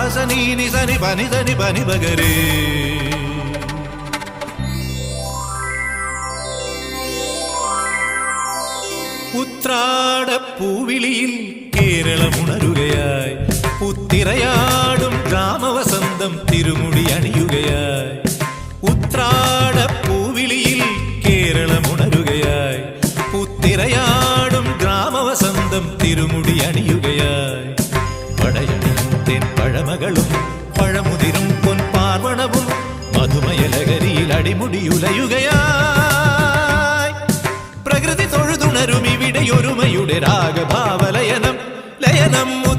സനി നി സനി പനി സനി പനി പകരേ. ഉത്രാടപ്പൂവിളിയിൽ കേരളമുണരുകയായി, പുത്തിറയാടും ഗ്രാമവസന്തം തിരുമുടി അണിയുകയായി. ഉത്രാടപ്പൂവിളിയിൽ കേരളമുണരുകയായി, പുത്തിറയാടും ഗ്രാമവസന്തം തിരുമുടി അണിയുകയായി. പടയണിയും തെൻ പഴമകളും പഴമുതിരും പൊൻപാർവണവും മധുമയലകരിയിൽ അടിമുടിയുലയുകയായി. പ്രകൃതി തൊഴുതുണരും ഇവിടെയൊരുമയുടെ രാഗഭാവലയനം ലയനം.